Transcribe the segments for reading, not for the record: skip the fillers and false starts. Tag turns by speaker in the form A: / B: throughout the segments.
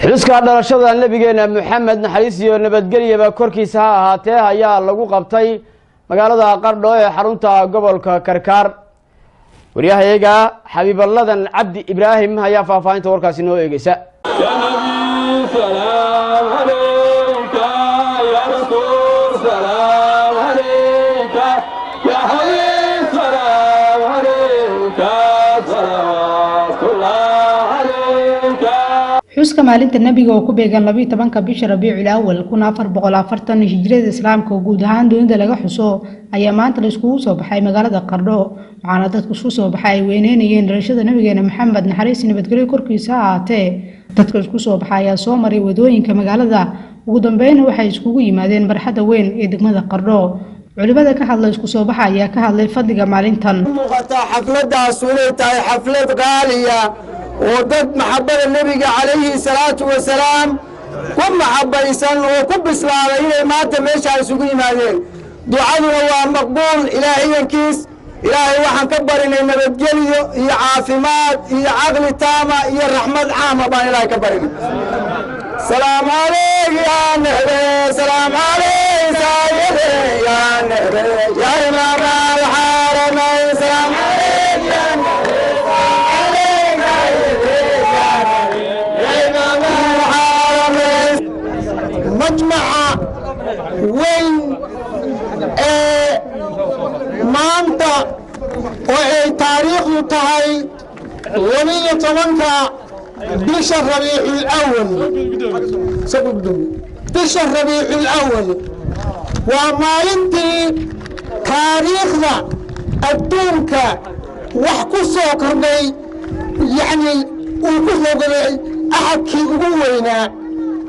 A: xuska dhalashada nabigeena Maxamed naxariis iyo nabadgelyo korkiisa ha ahaatee ayaa lagu qabtay magaalada Qardho ee xarunta gobolka Karkaar. wariyahayaga Xabiiballadan Cabdi Ibraahim ayaa faahfaahinta warkaasi noo eegaysa.
B: xuska maalinta nabiga oo ku beegan 12 bisha Rabiicul Awwal 1440 hijriyada islaamka guud ahaan dunida laga xuso ayaa maanta la isku soo baxay magaalada Qardho waxaana dadku isku soo baxay weyneenayeen dhalashada nabigeena Maxamed naxariis nabadgelyo korkiisa ahaatee dadka isku soo baxay ayaa soo maray wadooyinka magaalada ugu dambeyn waxay iskugu yimaadeen barxada weyn ee degmada Qardho culimada ka hadlay isku soo baxay ayaa ka hadlay fadhiga maalintan
C: xafladaas inay tahay xaflad qaaliya ودد محبة النبي عليه الصلاة والسلام كم محبة إنسان وكم إسلام إلى ما تمشي على سوق المدينة دعاءنا هو مقبول إلهي كيس إلهي وحن كبر إن نبتجلي هي عافمات هي عقل تامة هي الرحمة عامة بان إلهي كبرنا سلام عليك يا نبي سلام عليك سيدي يا نبي يا إمام الحرمين سلام عليك يا نبي مجمع وين مانتا وتاريخ تاعي ولية طبنكا بشهر ربيع الأول بشهر ربيع الأول وما ينتي تاريخنا الدونكا وحكو سوكرني يعني وكو سوكرني أحد كي قوينا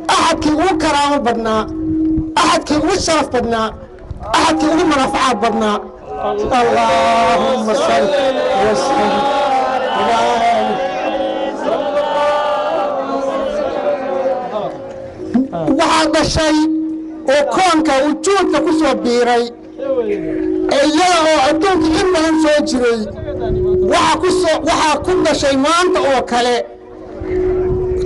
C: أحد كي يقول كرامة بدنا أحد كي يقول شرف بدنا أحد كي يقول منافعات بدنا اللهم صل وسلم وهذا الشيء وكونك وجودك كسر بيري إياه وعدوك إما نسوجري وحكنا شيء ما أنت أوكله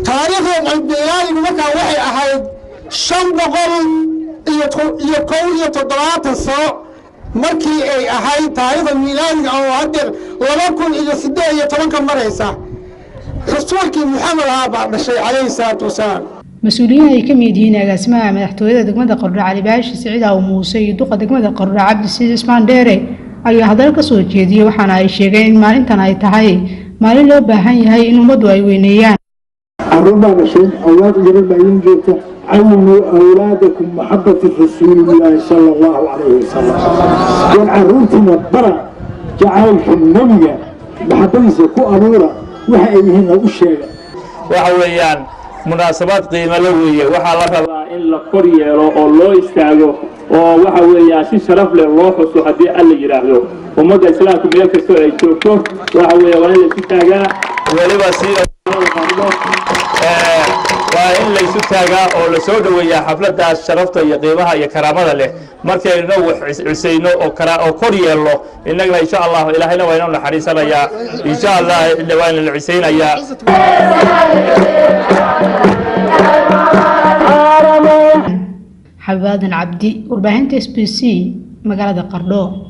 C: taariikhda qalbiyaaligu markaa waxay ahayd 570 sano markii ay ahayd taariikhda miilaadiga oo hadda 2018 maraysa rasuulkii Maxamed ahaa dhashay calayhi salaatu wasalaam
B: mas'uuliyiin ay ka mid yihiin agaasimaha madaxtooyada degmada Qardho Cali Baashi Saciid Aw Muuse iyo duqa degmada Qardho Cabdi Siis Ismaan Dheere ayaa hadal ka soo jeediyay waxaana ay sheegeen in maalintan ay tahay maalin loo baahan yahay in ummadu ay weyneeyaan
D: ربنا شيء أولاد جرب ينجت علموا أولادكم محبة رسول الله صلى الله عليه وسلم والعروتنا برا جعلك النبي محبة كو أمورا وحيهن أشياء
E: وحويان مناسبات قيمة لوية وحلا ربا إن لقرية أو الله يستعجو وحويان شيء شرف لله وصحبه اللي يراهو ومدى إسلامكم يكسر يشوفه وحويان وين يستعجا ولبا سيرة وإن ليس تاجا أو لسود ويا حفلة الشرفة يقيمها يكرامها له مركز نوح عسينو أو أو كوريا الله إنك إن شاء الله إلهنا وين حريصنا يا إن شاء الله اللي وين العسين يا
B: حبادن عبدي ورباهنت SBC مقالة قردو.